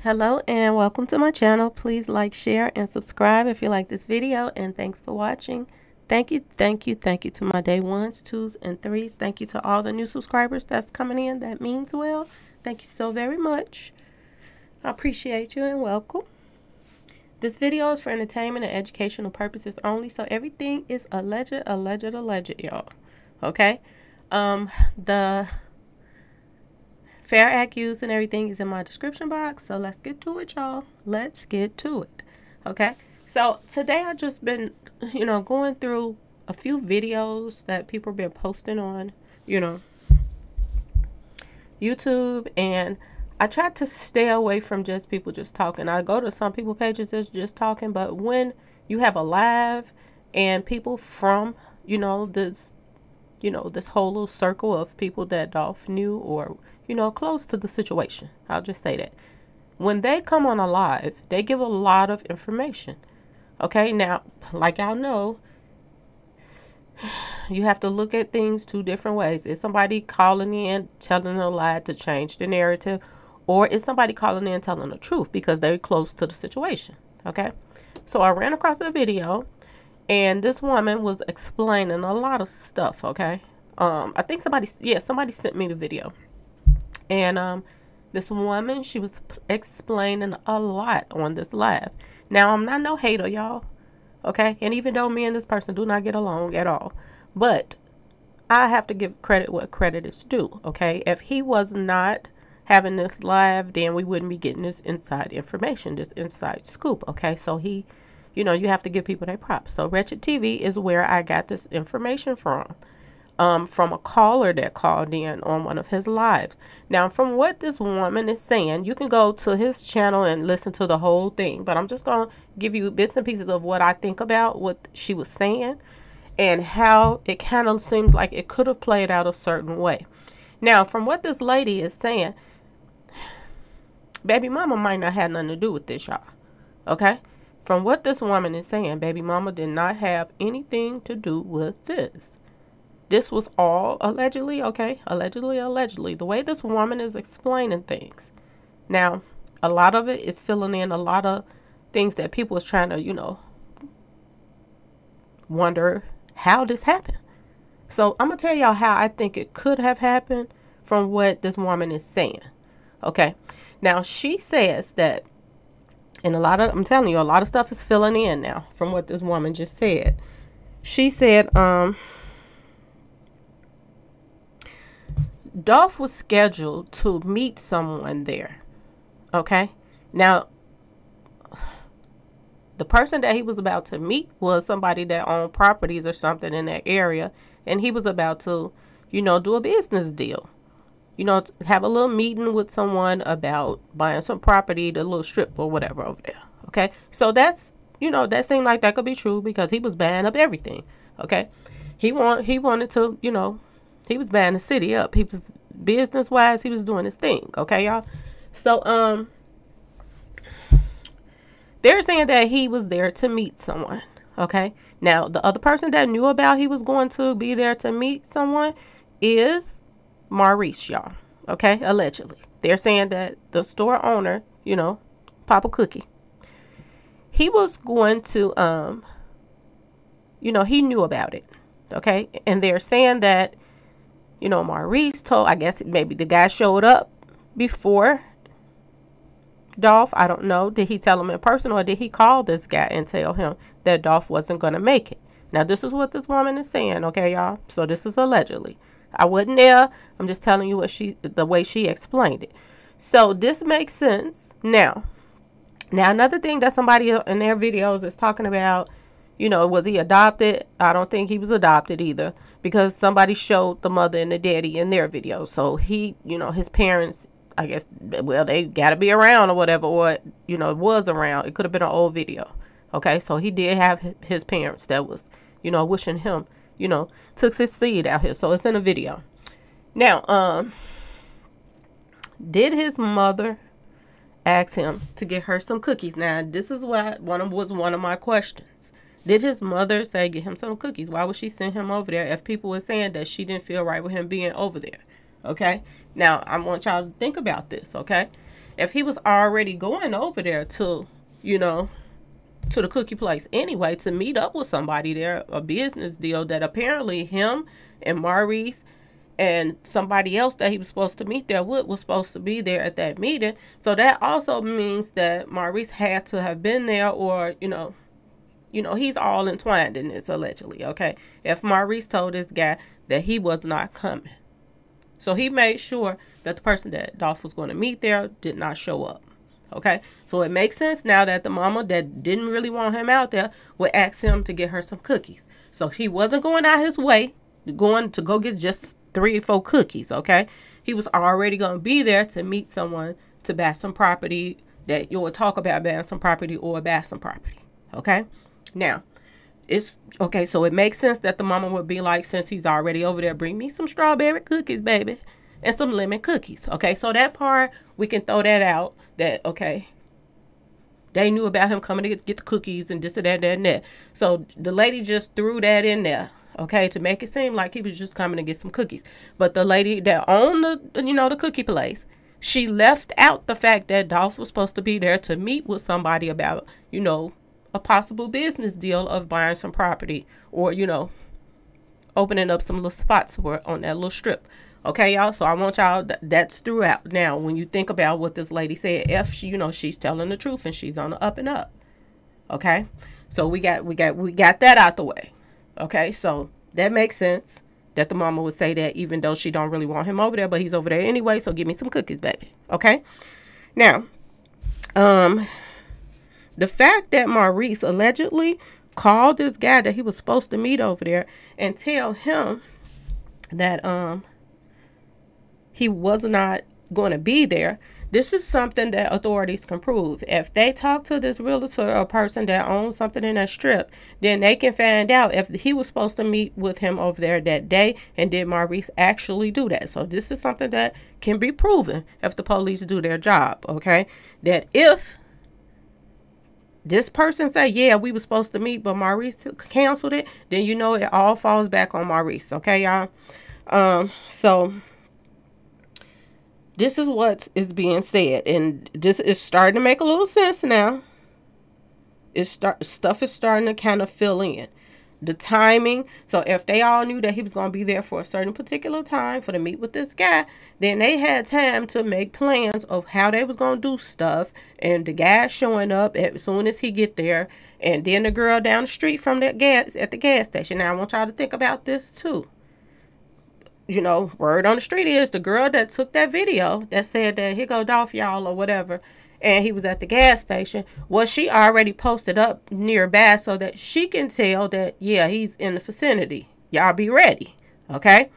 Hello and welcome to my channel. Please like, share, and subscribe if you like this video, and thanks for watching. Thank you to my day ones, twos, and threes. Thank you to all the new subscribers that's coming in. That means well. Thank you so very much. I appreciate you and welcome. This video is for entertainment and educational purposes only, so everything is alleged, y'all. Okay? The fair accused and everything is in my description box, so let's get to it, y'all. Let's get to it. Okay, so today I just been going through a few videos that people have been posting on YouTube, and I tried to stay away from just people just talking. I go to some people pages that's just talking, but when you have a live and people from this this whole little circle of people that Dolph knew or close to the situation, I'll just say that when they come on a live, they give a lot of information. Okay, now like y'all know, you have to look at things two different ways. Is somebody calling in telling a lie to change the narrative, or is somebody calling in telling the truth because they're close to the situation? Okay, so I ran across a video and this woman was explaining a lot of stuff. Okay, I think somebody sent me the video. And this woman, she was explaining a lot on this live. Now, I'm not no hater, y'all. Okay? And even though me and this person do not get along at all, but I have to give credit what credit is due. Okay? If he was not having this live, then we wouldn't be getting this inside information, this inside scoop. Okay? So he, you have to give people their props. So Wretched TV is where I got this information from a caller that called in on one of his lives. Now, from what this woman is saying, you can go to his channel and listen to the whole thing, but I'm just going to give you bits and pieces of what I think about what she was saying and how it kind of seems like it could have played out a certain way. Now, from what this lady is saying, Baby Mama might not have nothing to do with this, y'all. Okay? From what this woman is saying, Baby Mama did not have anything to do with this. This was all allegedly, okay? Allegedly. The way this woman is explaining things. Now, a lot of it is filling in a lot of things that people was trying to, wonder how this happened. So, I'm going to tell y'all how I think it could have happened from what this woman is saying. Okay? Now, she says that, and I'm telling you, a lot of stuff is filling in now from what this woman just said. She said, Dolph was scheduled to meet someone there. Okay? Now, the person that he was about to meet was somebody that owned properties or something in that area. And he was about to, do a business deal. Have a little meeting with someone about buying some property, the little strip or whatever over there. Okay? So that's, that seemed like that could be true because he was buying up everything. Okay? He wanted to, he was buying the city up. He was business-wise, he was doing his thing. Okay, y'all? So, they're saying that he was there to meet someone. Okay? Now, the other person that knew about he was going to be there to meet someone is Maurice, y'all. Okay? Allegedly. They're saying that the store owner, Papa Cookie, he was going to, he knew about it. Okay? And they're saying that Maurice told, I guess maybe the guy showed up before Dolph. I don't know. Did he tell him in person or did he call this guy and tell him that Dolph wasn't going to make it? Now, this is what this woman is saying, okay, y'all? So this is allegedly. I wasn't there. I'm just telling you the way she explained it. So this makes sense. Now another thing that somebody in their videos is talking about, was he adopted? I don't think he was adopted either because somebody showed the mother and the daddy in their video. So he, his parents, I guess, well, they got to be around or whatever, or, it was around. It could have been an old video. Okay, so he did have his parents that was, wishing him, to succeed out here. So it's in a video. Now, did his mother ask him to get her some cookies? Now, this is what was one of my questions. Did his mother say get him some cookies? Why would she send him over there if people were saying that she didn't feel right with him being over there? Okay? Now, I want y'all to think about this, okay? if he was already going over there to, you know, to the cookie place anyway to meet up with somebody there, a business deal that apparently him and Maurice and somebody else that he was supposed to meet there with was supposed to be there at that meeting. So that also means that Maurice had to have been there, or he's all entwined in this allegedly. Okay, if Maurice told this guy that he was not coming, so he made sure that the person that Dolph was going to meet there did not show up. Okay, so it makes sense now that the mama that didn't really want him out there would ask him to get her some cookies. So he wasn't going out his way going to go get just 3 or 4 cookies. Okay, he was already going to be there to meet someone to buy some property, that you would talk about buying some property or buy some property. Okay, now it's okay, so it makes sense that the mama would be like, since he's already over there, bring me some strawberry cookies, baby, and some lemon cookies. Okay, so that part, we can throw that out, that, okay, they knew about him coming to get the cookies and this and that and that. So the lady just threw that in there, okay, to make it seem like he was just coming to get some cookies. But the lady that owned the cookie place, she left out the fact that Dolph was supposed to be there to meet with somebody about, a possible business deal of buying some property, or, opening up some little spots on that little strip. Okay, y'all, so I want y'all, that's throughout. Now, when you think about what this lady said, if she, she's telling the truth and she's on the up and up. Okay, so we got that out the way. Okay, so that makes sense that the mama would say that, even though she don't really want him over there, but he's over there anyway, so give me some cookies, baby. Okay, now, the fact that Maurice allegedly called this guy that he was supposed to meet over there and tell him that he was not going to be there, this is something that authorities can prove. If they talk to this realtor or person that owns something in that strip, then they can find out if he was supposed to meet with him over there that day, and did Maurice actually do that. So this is something that can be proven if the police do their job. Okay, that if this person say, yeah, we were supposed to meet, but Maurice canceled it, then it all falls back on Maurice. Okay, y'all. So this is what is being said, and this is starting to make a little sense now. Stuff is starting to kind of fill in. The timing. So if they all knew that he was going to be there for a certain particular time for to meet with this guy, then they had time to make plans of how they was going to do stuff. And the guy showing up as soon as he get there, and then the girl down the street from that gas at the gas station. Now I want y'all to think about this too. Word on the street is the girl that took that video that said that here go Dolph, y'all, or whatever, and he was at the gas station, well, she already posted up nearby so that she can tell that, yeah, he's in the vicinity. Y'all be ready. Okay,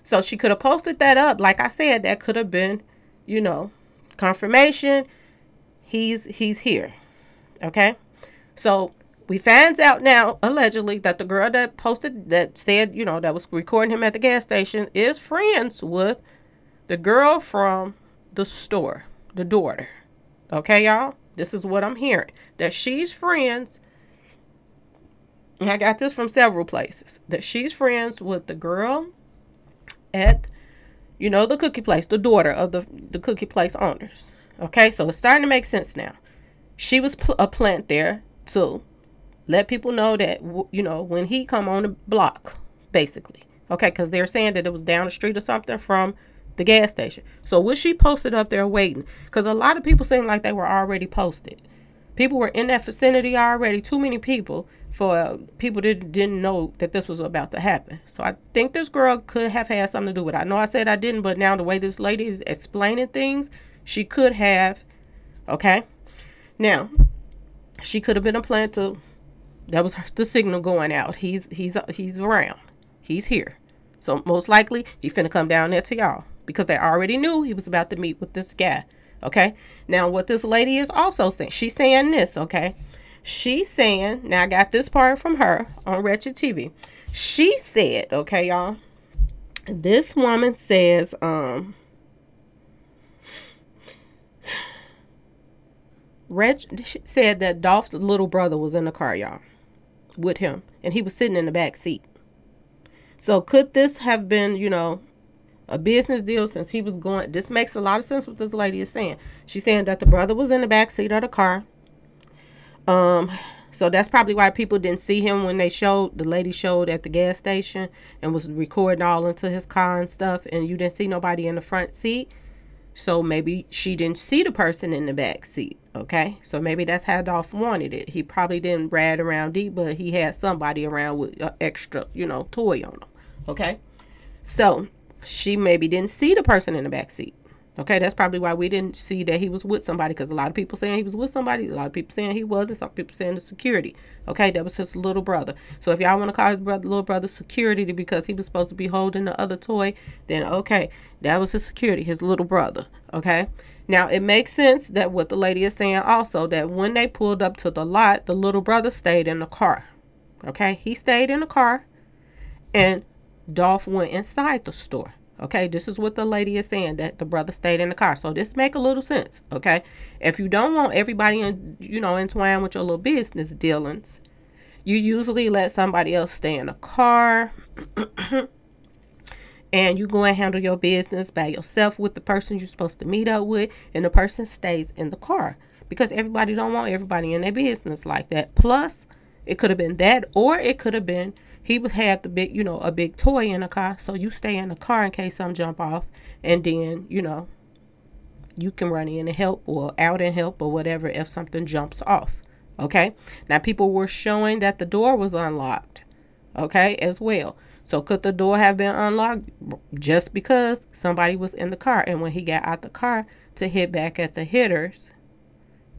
so she could have posted that up. Like I said, that could have been, confirmation he's here. Okay, so we find out now, allegedly, that the girl that posted, that said, that was recording him at the gas station, is friends with the girl from the store, the daughter. Okay, y'all? This is what I'm hearing. That she's friends, and I got this from several places, that she's friends with the girl at, the cookie place, the daughter of the cookie place owners. Okay, so it's starting to make sense now. She was a plant there to let people know that, when he come on the block, basically. Okay, because they're saying that it was down the street or something from the gas station. So was she posted up there waiting? Because a lot of people seem like they were already posted. People were in that vicinity already. Too many people for people that didn't know that this was about to happen. So I think this girl could have had something to do with it. I know I said I didn't, but now the way this lady is explaining things, she could have. Okay, now she could have been a plant to. That was the signal going out. He's around. He's here. So most likely he finna come down there to y'all, because they already knew he was about to meet with this guy. Okay. Now what this lady is also saying, she's saying this. Okay. She's saying, now I got this part from her on Wretched TV. She said, okay, y'all, this woman says, she said that Dolph's little brother was in the car, y'all, with him, and he was sitting in the back seat. So could this have been, a business deal since he was going. This makes a lot of sense what this lady is saying. She's saying that the brother was in the back seat of the car. So that's probably why people didn't see him when the lady showed at the gas station and was recording all into his car and stuff, and you didn't see nobody in the front seat. So maybe she didn't see the person in the back seat. Okay, so maybe that's how Dolph wanted it. He probably didn't ride around deep, but he had somebody around with an extra, toy on him. Okay, so she maybe didn't see the person in the back seat. Okay, that's probably why we didn't see that he was with somebody, because a lot of people saying he was with somebody, a lot of people saying he wasn't, some people saying the security. Okay, that was his little brother. So if y'all want to call his little brother security because he was supposed to be holding the other toy, then okay, that was his security, his little brother. Okay, now it makes sense that what the lady is saying also, that when they pulled up to the lot, the little brother stayed in the car. Okay, he stayed in the car, and Dolph went inside the store. Okay, this is what the lady is saying, that the brother stayed in the car. So this make a little sense. Okay, if you don't want everybody entwined with your little business dealings, you usually let somebody else stay in the car and you go and handle your business by yourself with the person you're supposed to meet up with, and the person stays in the car, because everybody don't want everybody in their business like that. Plus, it could have been that, or it could have been he had the big, a big toy in the car, so you stay in the car in case something jump off, and then, you can run in and help, or out and help, or whatever, if something jumps off. Okay? Now, people were showing that the door was unlocked, okay, as well. So, could the door have been unlocked just because somebody was in the car, and when he got out the car to hit back at the hitters,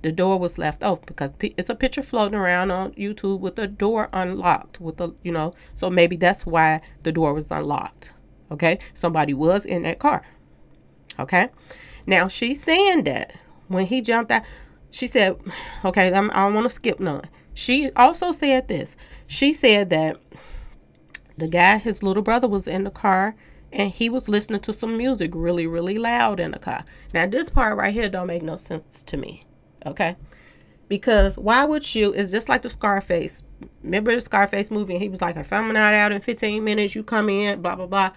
the door was left open? Because it's a picture floating around on YouTube with the door unlocked, with the, so maybe that's why the door was unlocked. Okay, somebody was in that car. Okay, now she's saying that when he jumped out, she said, okay, I don't want to skip none. She also said this. She said that the guy, his little brother, was in the car, and he was listening to some music really, really loud in the car. Now, this part right here don't make no sense to me. Okay, because why would you? It's just like the Scarface. Remember the Scarface movie? And he was like, if I'm not out in 15 minutes, you come in, blah blah blah.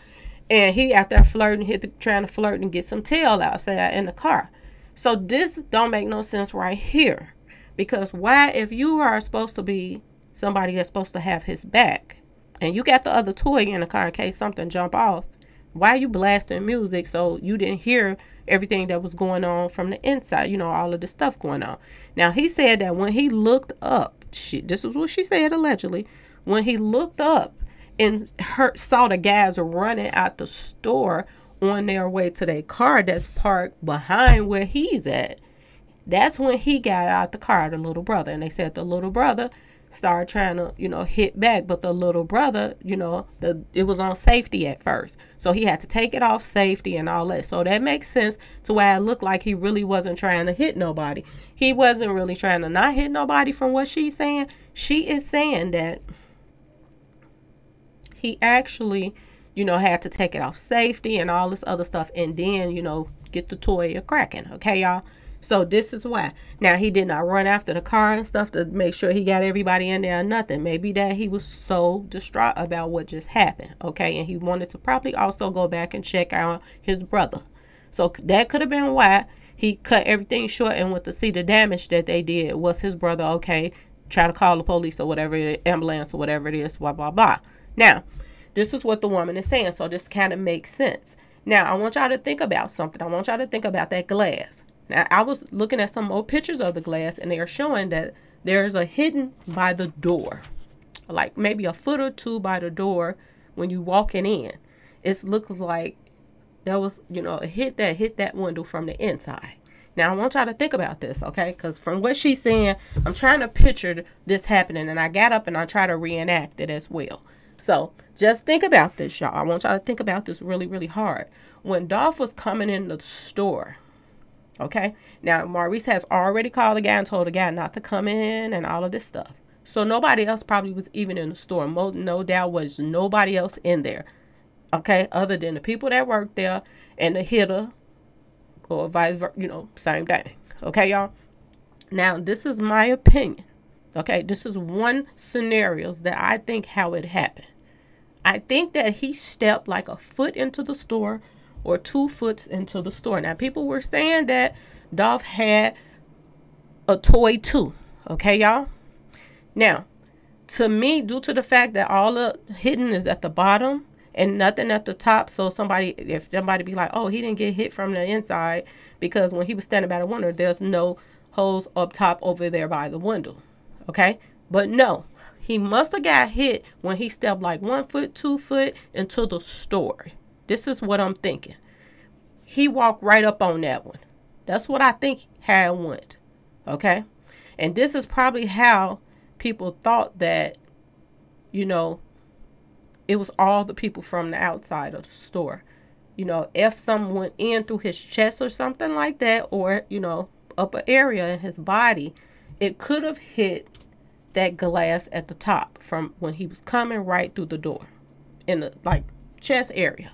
And he out there flirting, trying to flirt and get some tail outside in the car. So this don't make no sense right here, because why, if you are supposed to be somebody that's supposed to have his back, and you got the other toy in the car in case something jump off, why are you blasting music so you didn't hear everything that was going on from the inside, all of the stuff going on? Now, he said that when he looked up, this is what she said allegedly, when he looked up and saw the guys running out the store on their way to their car that's parked behind where he's at, that's when he got out the car, the little brother. And they said the little brother started trying to, hit back, but the little brother, it was on safety at first. So he had to take it off safety and all that. So that makes sense to why it looked like he really wasn't trying to hit nobody. He wasn't really trying to not hit nobody from what she's saying. She is saying that he actually, had to take it off safety and all this other stuff, and then, get the toy a cracking. Okay, y'all? So this is why. Now, he did not run after the car and stuff to make sure he got everybody in there or nothing. Maybe that he was so distraught about what just happened, okay? And he wanted to probably also go back and check out his brother. So that could have been why he cut everything short and went to see the damage that they did. Was his brother okay? Try to call the police or whatever, ambulance or whatever it is, blah, blah, blah. Now, this is what the woman is saying. So this kind of makes sense. Now, I want y'all to think about something. I want y'all to think about that glass. Now, I was looking at some more pictures of the glass, and they are showing that there's a hidden by the door, like maybe a foot or two by the door when you walking in. It looks like there was, a hit that window from the inside. Now, I want y'all to think about this, okay? Because from what she's saying, I'm trying to picture this happening, and I got up and I try to reenact it as well. So just think about this, y'all. I want y'all to think about this really, really hard. When Dolph was coming in the store, okay, now Maurice has already called the guy and told the guy not to come in and all of this stuff. So nobody else probably was even in the store. No doubt was nobody else in there, okay, other than the people that worked there and the hitter, or vice versa, same thing. Okay, y'all. Now, this is my opinion. Okay, this is one scenario that I think how it happened. I think that he stepped like a foot into the store or 2 foot into the store. Now, people were saying that Dolph had a toy too. Okay, y'all? Now, to me, due to the fact that all the hitting is at the bottom and nothing at the top, so if somebody be like, oh, he didn't get hit from the inside because when he was standing by the window, there's no holes up top over there by the window. Okay? But no, he must have got hit when he stepped like 1 foot, 2 foot into the store. This is what I'm thinking. He walked right up on that one. That's what I think how it went. Okay? And this is probably how people thought that, you know, it was all the people from the outside of the store. You know, if someone went in through his chest or something like that, or, you know, upper area in his body, it could have hit that glass at the top from when he was coming right through the door in the like chest area.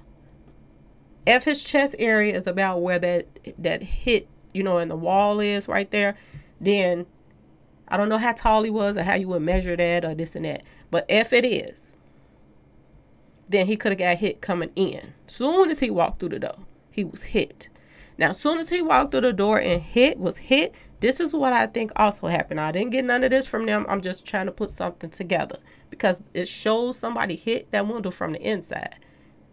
If his chest area is about where that hit, you know, and the wall is right there, then I don't know how tall he was or how you would measure that or this and that. But if it is, then he could have got hit coming in. Soon as he walked through the door, he was hit. Now, as soon as he walked through the door and was hit, this is what I think also happened. I didn't get none of this from them. I'm just trying to put something together because it shows somebody hit that window from the inside.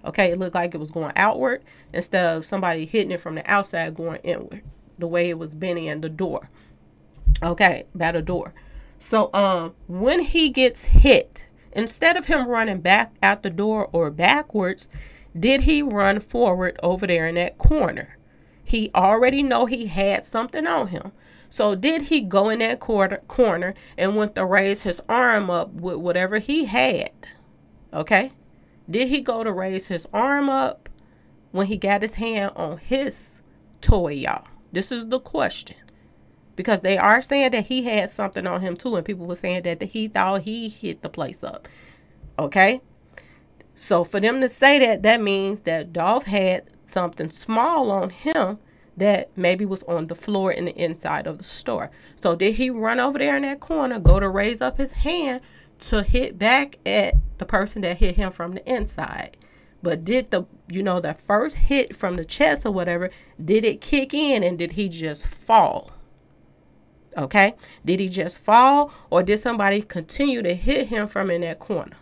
Okay, it looked like it was going outward instead of somebody hitting it from the outside going inward, the way it was bending in the door. Okay, by the door. So when he gets hit, instead of him running back out the door or backwards, did he run forward over there in that corner? He already know he had something on him. So did he go in that corner and went to raise his arm up with whatever he had? Okay? Did he go to raise his arm up when he got his hand on his toy, y'all? This is the question. Because they are saying that he had something on him too. And people were saying that he thought he hit the place up. Okay? So for them to say that, that means that Dolph had something small on him that maybe was on the floor in the inside of the store. So did he run over there in that corner, go to raise up his hand to hit back at the person that hit him from the inside? But did the first hit from the chest or whatever, did it kick in and did he just fall? Okay? Did he just fall or did somebody continue to hit him from in that corner?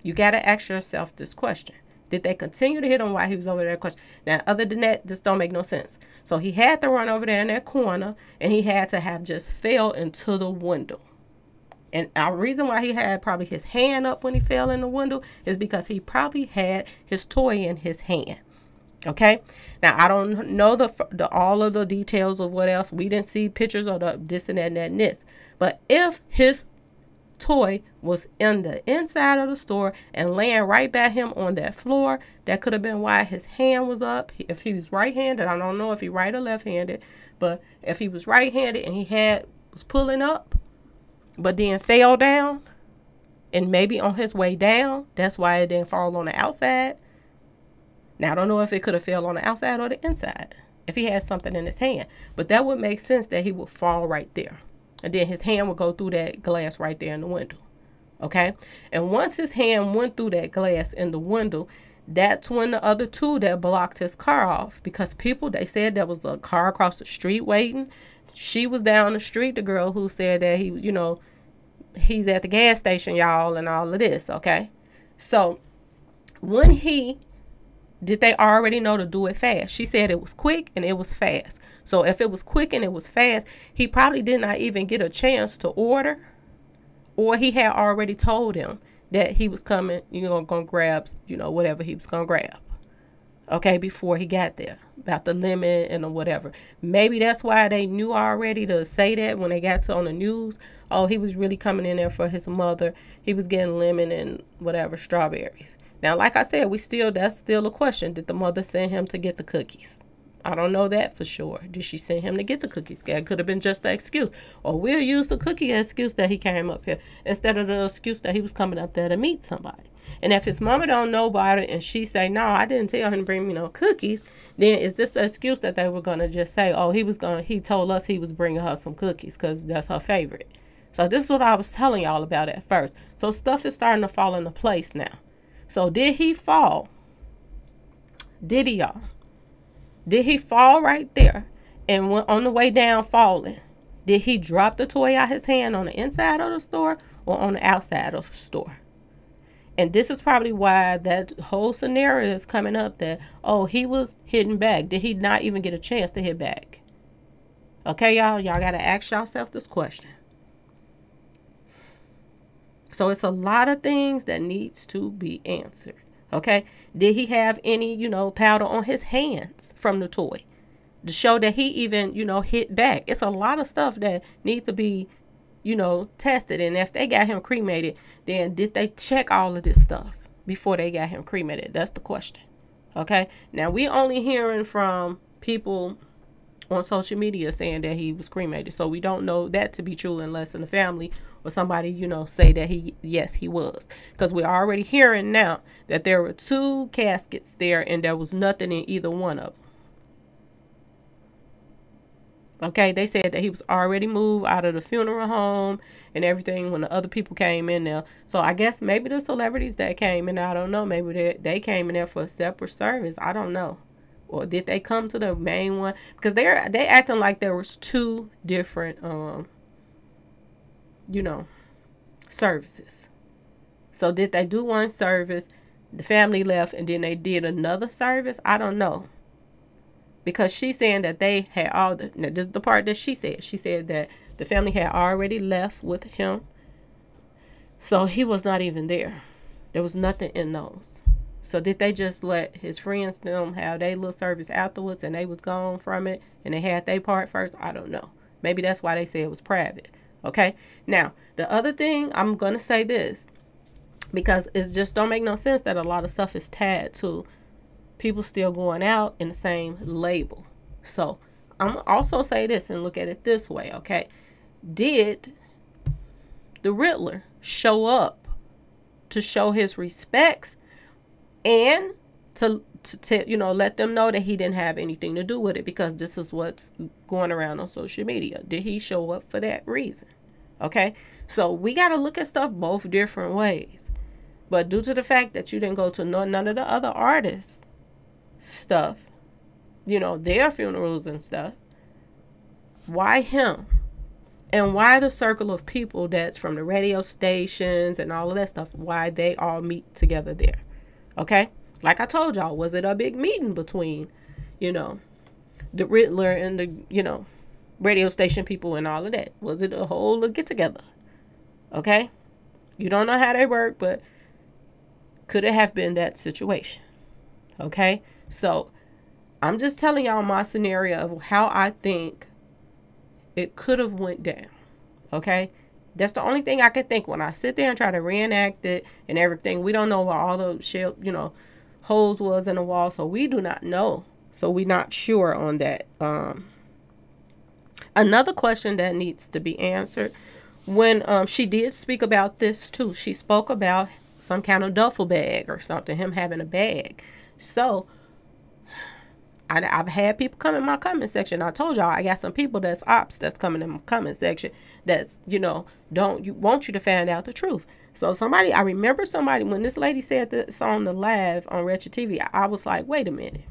You got to ask yourself this question. Did they continue to hit him while he was over there? Now, other than that, this don't make no sense. So he had to run over there in that corner and he had to have just fell into the window. And the reason why he had probably his hand up when he fell in the window is because he probably had his toy in his hand. Okay, now I don't know all of the details of what else. We didn't see pictures of the this and that and that and this. But if his toy was in the inside of the store and laying right by him on that floor, that could have been why his hand was up. If he was right-handed, I don't know if he right or left-handed, but if he was right-handed and he was pulling up, but then fell down, and maybe on his way down, that's why it didn't fall on the outside. Now, I don't know if it could have fell on the outside or the inside if he had something in his hand. But that would make sense that he would fall right there. And then his hand would go through that glass right there in the window. Okay? And once his hand went through that glass in the window, that's when the other two that blocked his car off. Because they said there was a car across the street waiting. She was down the street, the girl who said that he's at the gas station, y'all, and all of this. Okay? So, when did they already know to do it fast? She said it was quick and it was fast. So if it was quick and it was fast, he probably did not even get a chance to order. Or he had already told him that he was coming, going to grab, whatever he was going to grab. Okay, before he got there. About the limit and whatever. Maybe that's why they knew already to say that when they got on the news. Oh, he was really coming in there for his mother. He was getting lemon and whatever, strawberries. Now, like I said, that's still a question. Did the mother send him to get the cookies? I don't know that for sure. Did she send him to get the cookies? That could have been just the excuse. Or we'll use the cookie excuse that he came up here instead of the excuse that he was coming up there to meet somebody. And if his mama don't know about it and she say, no, I didn't tell him to bring me no cookies, then is this the excuse that they were going to just say, oh, he told us he was bringing her some cookies because that's her favorite. So this is what I was telling y'all about at first. So stuff is starting to fall into place now. So did he fall? Did he, y'all? Did he fall right there? And when on the way down falling, did he drop the toy out his hand on the inside of the store or on the outside of the store? And this is probably why that whole scenario is coming up that, oh, he was hitting back. Did he not even get a chance to hit back? Okay, y'all got to ask yourself this question. So it's a lot of things that needs to be answered. Okay, did he have any, powder on his hands from the toy to show that he even, hit back? It's a lot of stuff that needs to be, tested. And if they got him cremated, then did they check all of this stuff before they got him cremated? That's the question. Okay, now we only hearing from people on social media saying that he was cremated, so we don't know that to be true unless in the family or somebody say that yes he was, because we're already hearing now that there were 2 caskets there and there was nothing in either one of them. Okay, they said that he was already moved out of the funeral home and everything when the other people came in there. So I guess maybe the celebrities that came in, I don't know, maybe they came in there for a separate service, I don't know. Or did they come to the main one? Because they acting like there was 2 different, services. So did they do one service, the family left, and then they did another service? I don't know. Because she's saying that they had this is the part that she said. She said that the family had already left with him. So he was not even there. There was nothing in those. So did they just let his friends them have their little service afterwards and they was gone from it and they had their part first? I don't know. Maybe that's why they say it was private. Okay. Now, the other thing, I'm going to say this because it just don't make no sense that a lot of stuff is tied to people still going out in the same label. So I'm going to also say this and look at it this way. Okay. Did the Riddler show up to show his respects and to let them know that he didn't have anything to do with it, because this is what's going around on social media? Did he show up for that reason? Okay, so we got to look at stuff both different ways. But due to the fact that you didn't go to none of the other artists' stuff, their funerals and stuff, why him? And why the circle of people that's from the radio stations and all of that stuff, why they all meet together there? Okay, like I told y'all, was it a big meeting between, the Riddler and the, radio station people and all of that? Was it a whole get together? Okay, you don't know how they work, but could it have been that situation? Okay, so I'm just telling y'all my scenario of how I think it could have went down. Okay. That's the only thing I could think when I sit there and try to reenact it and everything. We don't know what all the holes was in the wall, so we do not know. So we're not sure on that. Another question that needs to be answered, when she did speak about this too. She spoke about some kind of duffel bag or something, him having a bag. So I've had people come in my comment section. I told y'all I got some people that's ops that's coming in my comment section that's, want you to find out the truth. So I remember somebody, when this lady said this on the live on Wretched TV, I was like, wait a minute.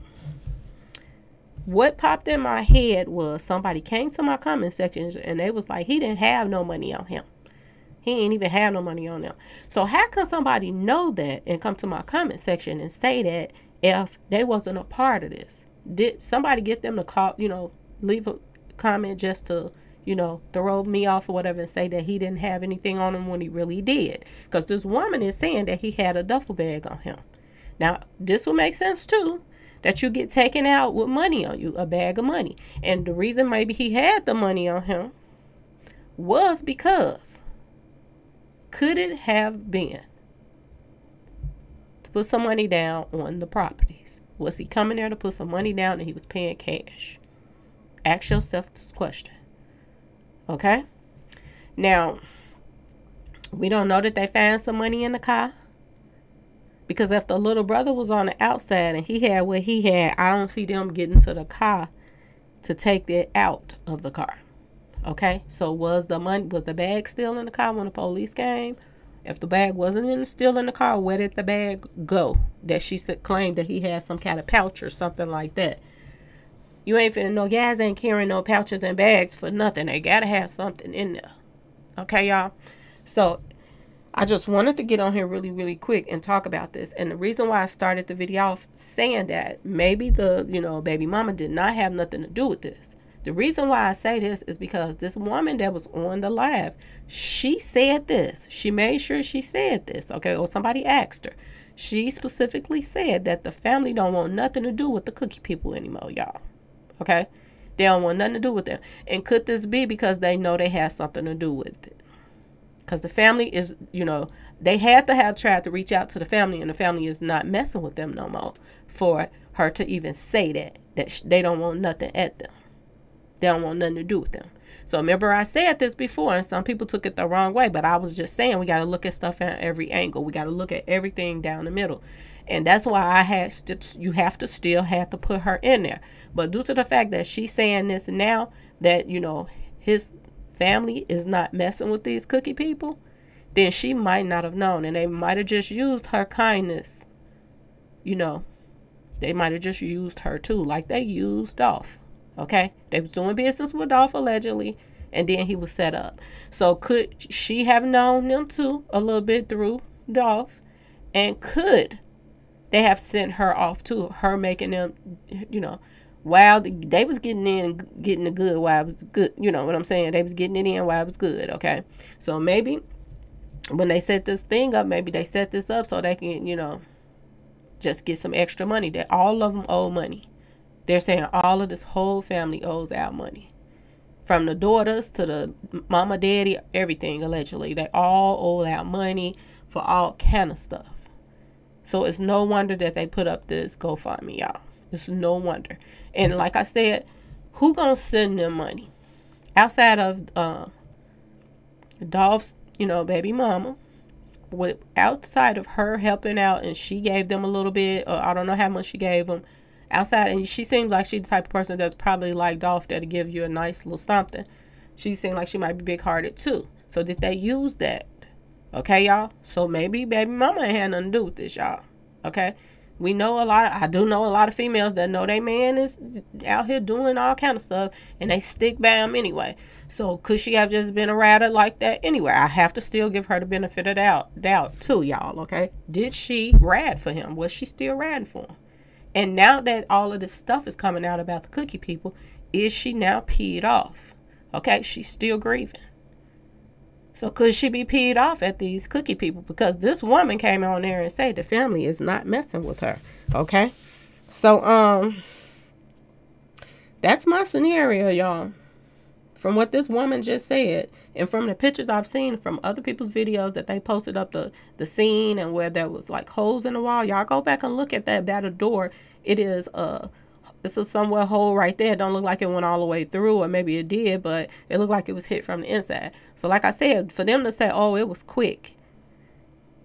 What popped in my head was somebody came to my comment section and they was like, he didn't have no money on him. He ain't even have no money on them. So how can somebody know that and come to my comment section and say that if they wasn't a part of this? Did somebody get them to call, leave a comment just to, throw me off or whatever and say that he didn't have anything on him when he really did? Because this woman is saying that he had a duffel bag on him. Now, this will make sense too, that you get taken out with money on you, a bag of money. And the reason maybe he had the money on him was because, could it have been to put some money down on the properties? Was he coming there to put some money down and he was paying cash? Ask yourself this question. Okay? Now, we don't know that they found some money in the car. Because if the little brother was on the outside and he had what he had, I don't see them getting to the car to take that out of the car. Okay? So was the bag still in the car when the police came? If the bag wasn't still in the car, where did the bag go? That she claimed that he had some kind of pouch or something like that. You ain't finna, no guys ain't carrying no pouches and bags for nothing. They gotta have something in there. Okay, y'all? So, I just wanted to get on here really, really quick and talk about this. And the reason why I started the video off saying that maybe the, baby mama did not have nothing to do with this. The reason why I say this is because this woman that was on the live, she said this. She made sure she said this, okay? Or somebody asked her. She specifically said that the family don't want nothing to do with the cookie people anymore, y'all. Okay? They don't want nothing to do with them. And could this be because they know they have something to do with it? Because the family is, they had to have tried to reach out to the family, and the family is not messing with them no more for her to even say that they don't want nothing at them. They don't want nothing to do with them. So remember I said this before, and some people took it the wrong way, but I was just saying we got to look at stuff at every angle. We got to look at everything down the middle. And that's why you have to still have to put her in there. But due to the fact that she's saying this now, that, his family is not messing with these cookie people, then she might not have known. And they might have just used her kindness. They might have just used her too, like they used Dolph. Okay, they was doing business with Dolph allegedly, and then he was set up. So could she have known them too a little bit through Dolph, and could they have sent her off too, her making them, while they was getting the good while it was good, you know what I'm saying? They was getting it in while it was good. Okay, so maybe when they set this thing up, maybe they set this up so they can, just get some extra money. That all of them owe money. They're saying all of this whole family owes out money. From the daughters to the mama, daddy, everything, allegedly. They all owe out money for all kind of stuff. So it's no wonder that they put up this GoFundMe, y'all. It's no wonder. And like I said, who gonna send them money? Outside of Dolph's, baby mama. Outside of her helping out, and she gave them a little bit, or I don't know how much she gave them. Outside, and she seems like she's the type of person that's probably like Dolph, that'll give you a nice little something. She seems like she might be big-hearted too. So did they use that? Okay, y'all? So maybe baby mama ain't had nothing to do with this, y'all. Okay? We know I do know a lot of females that know their man is out here doing all kind of stuff, and they stick by him anyway. So could she have just been a rider like that anyway? I have to still give her the benefit of doubt too, y'all, okay? Did she ride for him? Was she still riding for him? And now that all of this stuff is coming out about the cookie people, is she now peed off? Okay, she's still grieving. So could she be peed off at these cookie people? Because this woman came on there and said the family is not messing with her. Okay? So, that's my scenario, y'all. From what this woman just said, and from the pictures I've seen from other people's videos that they posted up the scene, and where there was like holes in the wall. Y'all go back and look at that battle door. It's a somewhat hole right there. It don't look like it went all the way through, or maybe it did, but it looked like it was hit from the inside. So like I said, for them to say, oh, it was quick,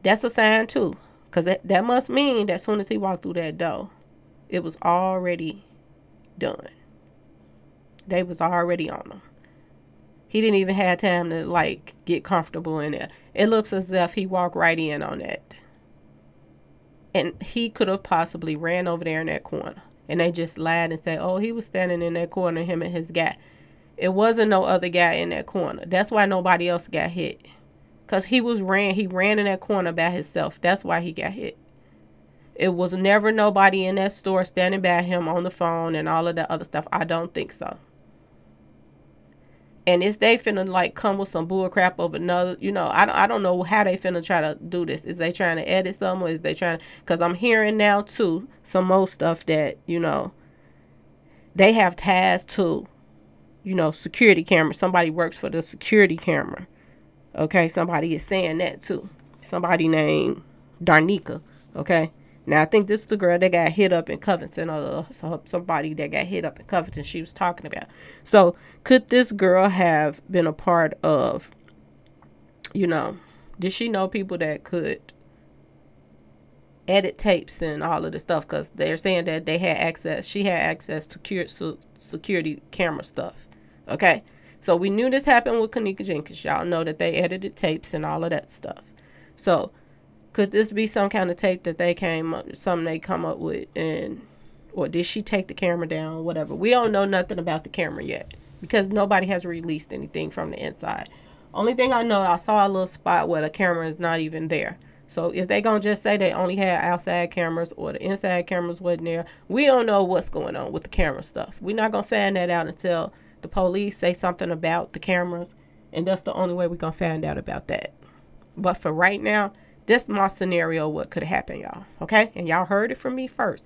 that's a sign too. Because that must mean that as soon as he walked through that door, it was already done. They was already on him. He didn't even have time to, like, get comfortable in there. It looks as if he walked right in on that. And he could have possibly ran over there in that corner. And they just lied and said, oh, he was standing in that corner, him and his guy. It wasn't no other guy in that corner. That's why nobody else got hit. Because he ran in that corner by himself. That's why he got hit. It was never nobody in that store standing by him on the phone and all of that other stuff. I don't think so. And is they finna like come with some bull crap of another, I don't know how they finna try to do this. Is they trying to edit some, or is they trying to, because I'm hearing now too, some more stuff that, they have ties to, security camera. Somebody works for the security camera. Okay, somebody is saying that too. Somebody named Darnika. Okay. Now, I think this is the girl that got hit up in Covington, or somebody that got hit up in Covington she was talking about. So, could this girl have been a part of, did she know people that could edit tapes and all of this stuff? Because they're saying that she had access to security camera stuff. Okay? So, we knew this happened with Kenneka Jenkins. Y'all know that they edited tapes and all of that stuff. So, could this be some kind of tape that something they come up with and Or did she take the camera down? Whatever. We don't know nothing about the camera yet because nobody has released anything from the inside. Only thing I know, I saw a little spot where the camera is not even there. So if they gonna just say they only had outside cameras or the inside cameras wasn't there, we don't know what's going on with the camera stuff. We're not gonna find that out until the police say something about the cameras, and that's the only way we're gonna find out about that. But for right now, this is my scenario what could happen, y'all. Okay? And y'all heard it from me first.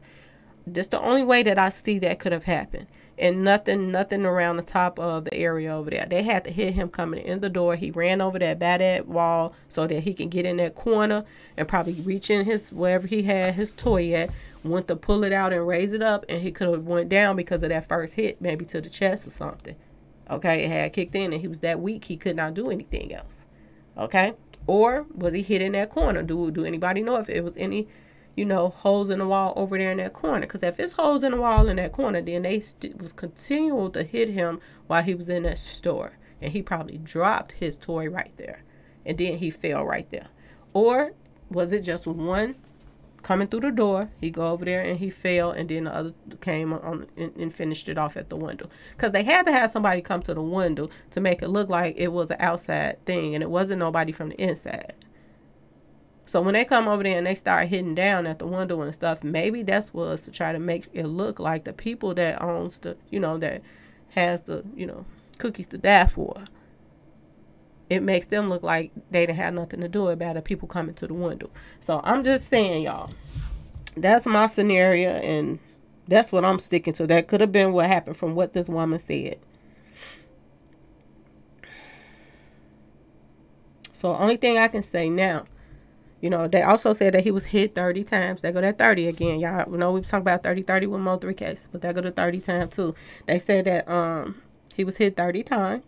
This the only way that I see that could have happened. And nothing around the top of the area over there. They had to hit him coming in the door. He ran over there by that wall so that he can get in that corner and probably reach in his, wherever he had his toy at, went to pull it out and raise it up, and he could have went down because of that first hit, maybe to the chest or something. Okay, it had kicked in and he was that weak he could not do anything else. Okay? Or was he hit in that corner? Do anybody know if it was any, holes in the wall over there in that corner? Because if it's holes in the wall in that corner, then they was continuing to hit him while he was in that store. And he probably dropped his toy right there. And then he fell right there. Or was it just one coming through the door? He go over there and he fell, and then the other came on and finished it off at the window. Because they had to have somebody come to the window to make it look like it was an outside thing, and it wasn't nobody from the inside. So when they come over there and they start hitting down at the window and stuff, maybe that's was to try to make it look like the people that owns the, that has the, cookies to die for. It makes them look like they didn't have nothing to do about it, people coming to the window. So I'm just saying, y'all, that's my scenario, and that's what I'm sticking to. That could have been what happened from what this woman said. So only thing I can say now, they also said that he was hit 30 times. They go to 30 again. Y'all know we talking about 30 with more 3 cases, but they go to 30 times too. They said that he was hit 30 times.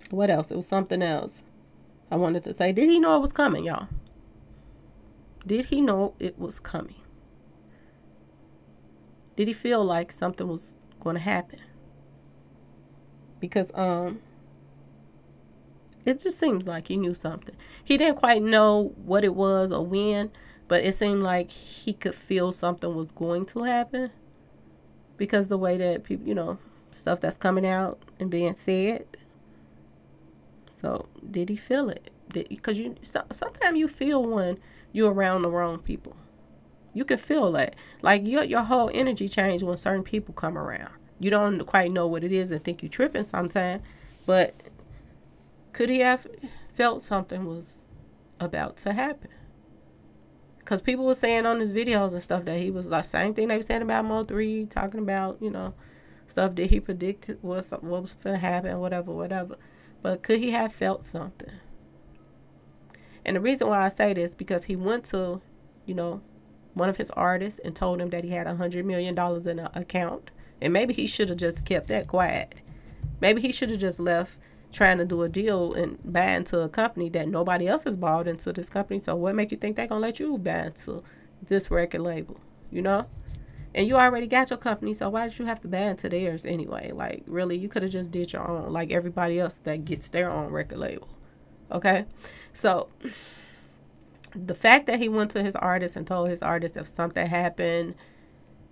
What else? It was something else I wanted to say. Did he know it was coming, y'all? Did he know it was coming? Did he feel like something was going to happen? Because it just seems like he knew something. He didn't quite know what it was or when, but it seemed like he could feel something was going to happen. Because the way that people, stuff that's coming out and being said. So, did he feel it? Because sometimes you feel when you're around the wrong people. You can feel that. Like, your whole energy changes when certain people come around. You don't quite know what it is and think you're tripping sometimes. But could he have felt something was about to happen? Because people were saying on his videos and stuff that he was like, same thing they were saying about Mo3, talking about, stuff that he predicted what was going to happen, whatever. But could he have felt something? And the reason why I say this, because he went to, one of his artists and told him that he had $100 million in an account. And maybe he should have just kept that quiet. Maybe he should have just left trying to do a deal and buy into a company that nobody else has bought into this company. So what make you think they're going to let you buy into this record label, And you already got your company, so why did you have to ban to theirs anyway? Like, really, you could have just did your own, like everybody else that gets their own record label. Okay? So, the fact that he went to his artist and told his artist if something happened,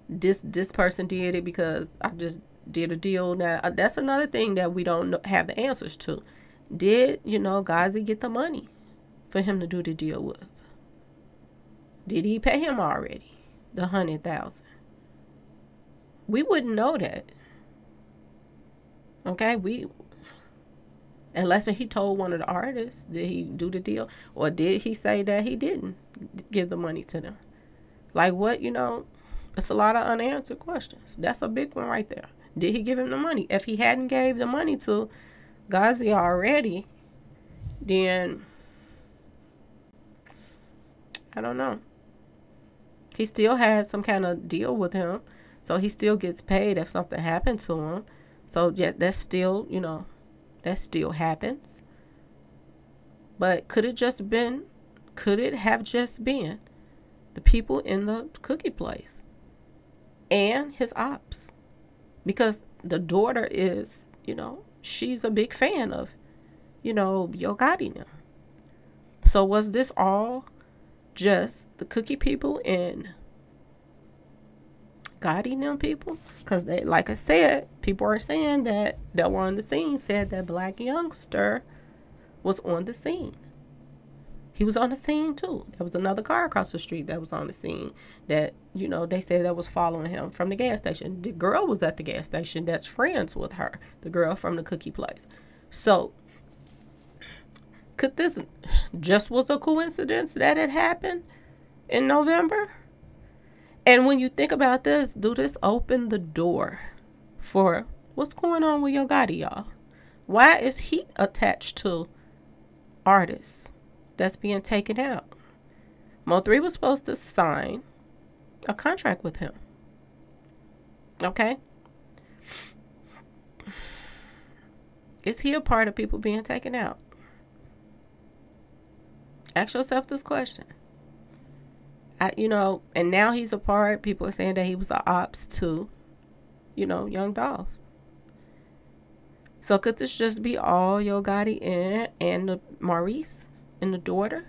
this person did it because I just did a deal. Now, that's another thing that we don't have the answers to. Did, Gazi get the money for him to do the deal with? Did he pay him already the $100,000? We wouldn't know that. Okay, unless he told one of the artists, did he do the deal? Or did he say that he didn't give the money to them? Like what, it's a lot of unanswered questions. That's a big one right there. Did he give him the money? If he hadn't gave the money to Gazi already, then I don't know. He still had some kind of deal with him. So he still gets paid if something happened to him. So yeah, that's still, that still happens. But could it have just been the people in the cookie place and his ops? Because the daughter is, she's a big fan of, Yo Gotti now. So was this all just the Cookie people and Gotti and them people? Because they, like I said, people are saying that were on the scene said that Black Youngster was on the scene. He was on the scene too. There was another car across the street that was on the scene that, they said that was following him from the gas station. The girl was at the gas station that's friends with her, the girl from the cookie place. So, could this just was a coincidence that it happened in November? And when you think about this, do this open the door for what's going on with Yo Gotti, y'all? Why is he attached to artists that's being taken out? Mo3 was supposed to sign a contract with him. Okay? Is he a part of people being taken out? Ask yourself this question. And now he's a part. People are saying that he was an ops to, Young Dolph. So could this just be all Yo Gotti and the Maurice and the daughter?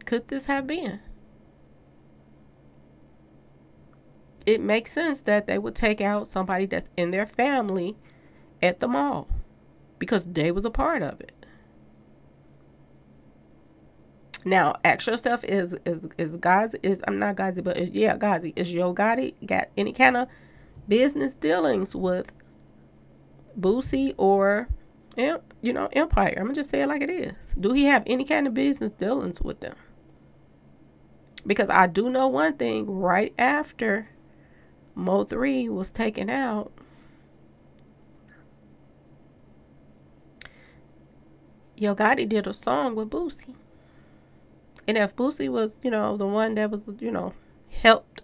Could this have been? It makes sense that they would take out somebody that's in their family at the mall because they was a part of it. Now, ask yourself, is Gazi, I'm not Gazi, but Gazi, is Yo Gotti got any kind of business dealings with Boosie or, Empire? I'm going to just say it like it is. Do he have any kind of business dealings with them? Because I do know one thing, right after Mo3 was taken out, Yo Gotti did a song with Boosie. And if Boosie was, the one that was, helped,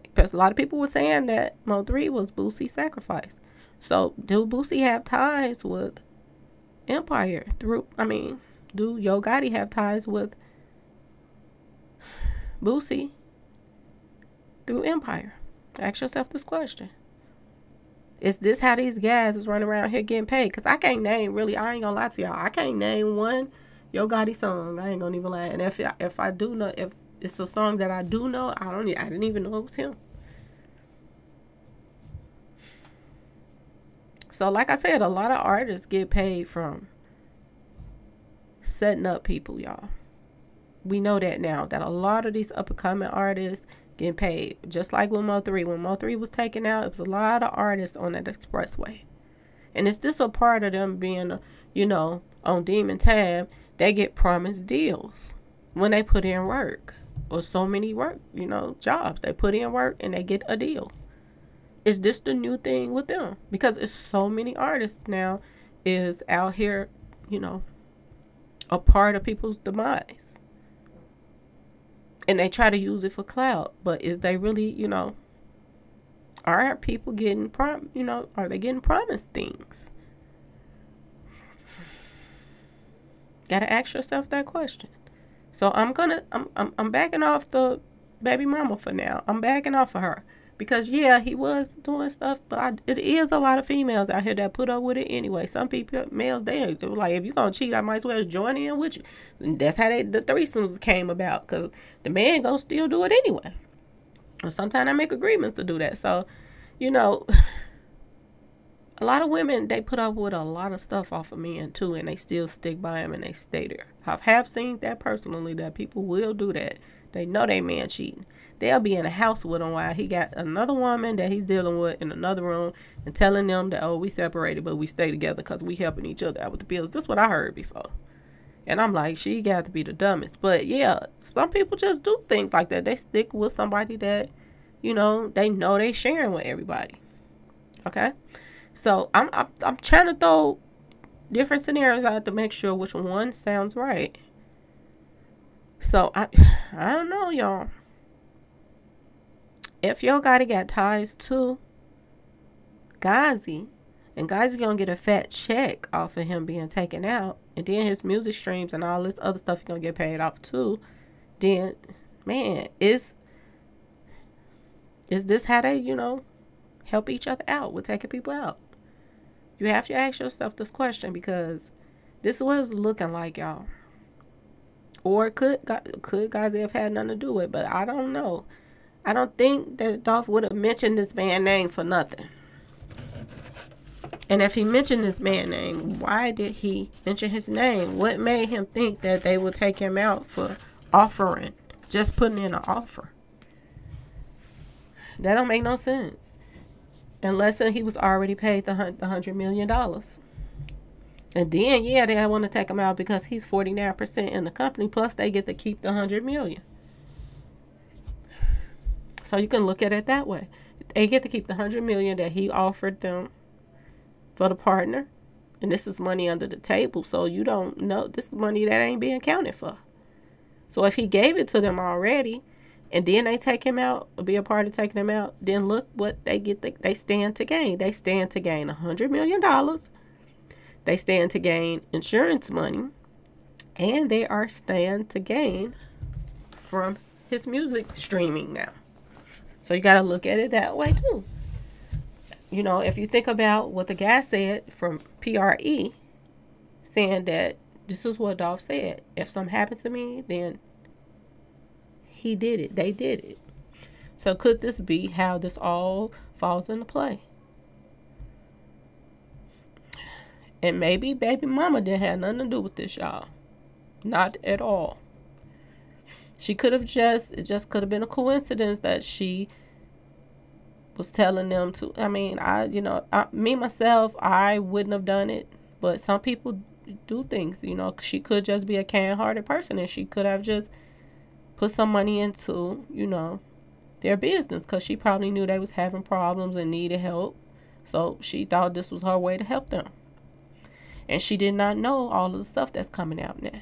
because a lot of people were saying that Mo3 was Boosie's sacrifice. So, do Boosie have ties with Empire do Yo Gotti have ties with Boosie through Empire? Ask yourself this question. Is this how these guys is running around here getting paid? Because I can't name, I ain't gonna lie to y'all, I can't name one Yo Gotti song. I ain't gonna even lie. And if I do know, if it's a song that I do know, I didn't even know it was him. So like I said, a lot of artists get paid from setting up people, y'all. We know that now, that a lot of these up and coming artists getting paid. Just like with Mo3. When Mo3 was taken out, it was a lot of artists on that expressway. And is this a part of them being, on demon time? They get promised deals when they put in work, or so many work, jobs. They put in work and they get a deal. Is this the new thing with them? Because it's so many artists now is out here, a part of people's demise. And they try to use it for clout. But is they really, are people getting are they getting promised things? Gotta ask yourself that question. So I'm backing off the Baby Mama for now. I'm backing off of her. Because yeah, he was doing stuff, but it is a lot of females out here that put up with it anyway. Some males, they were like, if you're gonna cheat, I might as well join in with you. And that's how the threesomes came about, because the man gonna still do it anyway. Or sometimes I make agreements to do that. So, a lot of women, they put up with a lot of stuff off of men too, and they still stick by him and they stay there. I have seen that personally, that people will do that. They know they man cheating. They'll be in a house with him while he got another woman that he's dealing with in another room and telling them that, oh, we separated, but we stay together because we helping each other out with the bills. This is what I heard before. And I'm like, she got to be the dumbest. But yeah, some people just do things like that. They stick with somebody that, they know they sharing with everybody. Okay? So I'm trying to throw different scenarios out to make sure which one sounds right. So I don't know, y'all. If Yo Gotti got ties to Gazi, and Gazi gonna get a fat check off of him being taken out, and then his music streams and all this other stuff he gonna get paid off too, then man, is this how they, help each other out with taking people out? You have to ask yourself this question, because this is what it's looking like, y'all. Or could Gazi have had nothing to do with it? But I don't know. I don't think that Dolph would have mentioned this man's name for nothing. And if he mentioned this man's name, why did he mention his name? What made him think that they would take him out for offering, just putting in an offer? That don't make no sense. Unless he was already paid the $100 million. And then, yeah, they want to take him out because he's 49% in the company. Plus, they get to keep the $100 million. So you can look at it that way. They get to keep the $100 million that he offered them for the partner. And this is money under the table. So you don't know. This is money that ain't being accounted for. So if he gave it to them already, and then they take him out, or be a part of taking him out, then look what they get. They stand to gain. They stand to gain $100 million. They stand to gain insurance money. And they are stand to gain from his music streaming now. So you got to look at it that way too. You know, if you think about what the guy said from P.R.E, saying that this is what Dolph said. If something happened to me, then he did it. They did it. So could this be how this all falls into play? And maybe Baby Mama didn't have nothing to do with this, y'all. Not at all. She could have it just could have been a coincidence that she was telling them to. I mean, me myself, I wouldn't have done it. But some people do things, you know. She could just be a kind-hearted person, and she could have just put some money into, you know, their business, because she probably knew they was having problems and needed help. So she thought this was her way to help them. And she did not know all of the stuff that's coming out now.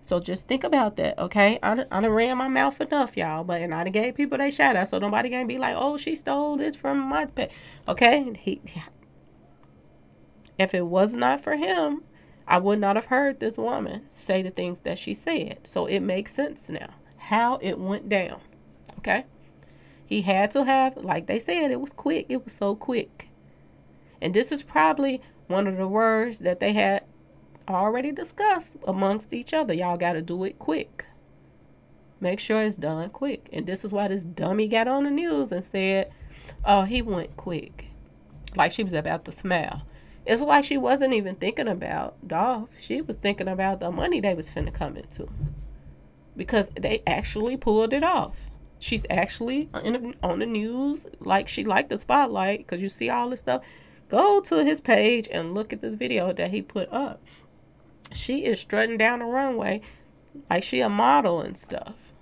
So just think about that, okay? I done ran my mouth enough, y'all. And I done gave people they shout out. So nobody can be like, oh, she stole this from my pay. Okay? If it was not for him, I would not have heard this woman say the things that she said. So it makes sense now how it went down. Okay? He had to have, like they said, it was quick. It was so quick. And this is probably one of the words that they had already discussed amongst each other. Y'all got to do it quick. Make sure it's done quick. And this is why this dummy got on the news and said, oh, he went quick. Like she was about to smile. It's like she wasn't even thinking about Dolph. She was thinking about the money they was finna come into. Because they actually pulled it off. She's actually on the news. Like she liked the spotlight because you see all this stuff. Go to his page and look at this video that he put up. She is strutting down the runway like she a model and stuff.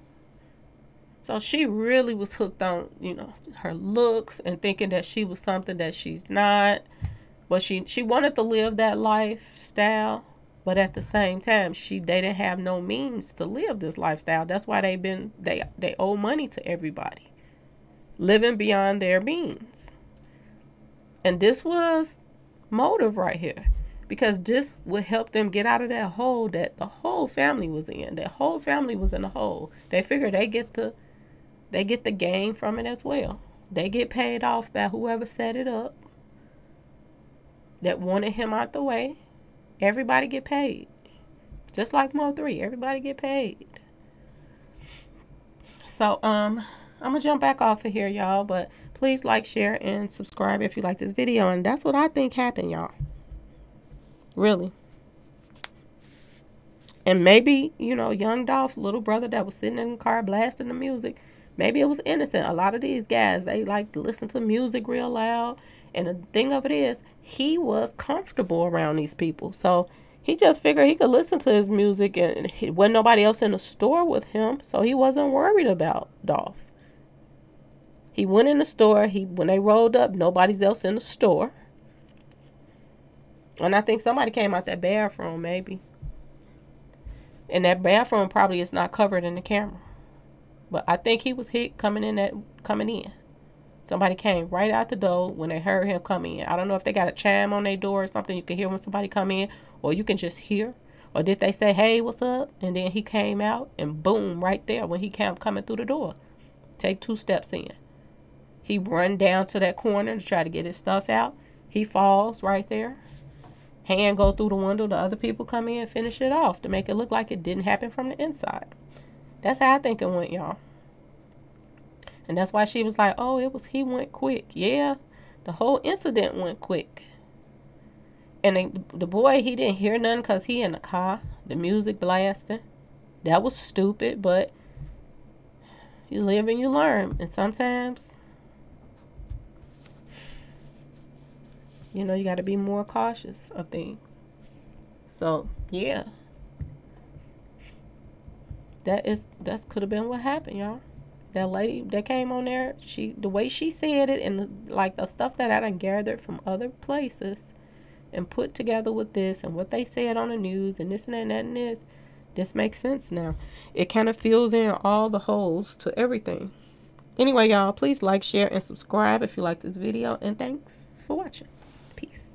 So she really was hooked on, you know, her looks and thinking that she was something that she's not. But she wanted to live that lifestyle. But at the same time, they didn't have no means to live this lifestyle. That's why they owe money to everybody. Living beyond their means. And this was motive right here. Because this would help them get out of that hole that the whole family was in. That whole family was in a hole. They figure they get the gain from it as well. They get paid off by whoever set it up. That wanted him out the way. Everybody get paid. Just like Mo3. Everybody get paid. So, I'm going to jump back off of here, y'all. But please like, share, and subscribe if you like this video. And that's what I think happened, y'all. Really. And maybe, you know, Young Dolph, little brother that was sitting in the car blasting the music, maybe it was innocent. A lot of these guys, they like to listen to music real loud. And the thing of it is, he was comfortable around these people. So he just figured he could listen to his music, and wasn't nobody else in the store with him. So he wasn't worried about Dolph. He went in the store. When they rolled up, nobody's else in the store. And I think somebody came out that bathroom, maybe. And that bathroom probably is not covered in the camera. But I think he was hit coming in. Somebody came right out the door when they heard him come in. I don't know if they got a chime on their door or something. You can hear when somebody come in, or you can just hear. Or did they say, hey, what's up? And then he came out, and boom, right there when he came coming through the door. Take 2 steps in. He run down to that corner to try to get his stuff out. He falls right there. hand go through the window, the other people come in and finish it off to make it look like it didn't happen from the inside. That's how I think it went, y'all. And that's why she was like, oh, he went quick. Yeah, the whole incident went quick. And the boy, he didn't hear nothing because he in the car, the music blasting. That was stupid, but you live and you learn. And sometimes, you know, you got to be more cautious of things. So, yeah. That could have been what happened, y'all. That lady that came on there, the way she said it, and the stuff that I done gathered from other places and put together with this and what they said on the news and this and that and that and this makes sense now. It kind of fills in all the holes to everything. Anyway, y'all, please like, share, and subscribe if you like this video. And thanks for watching. Peace.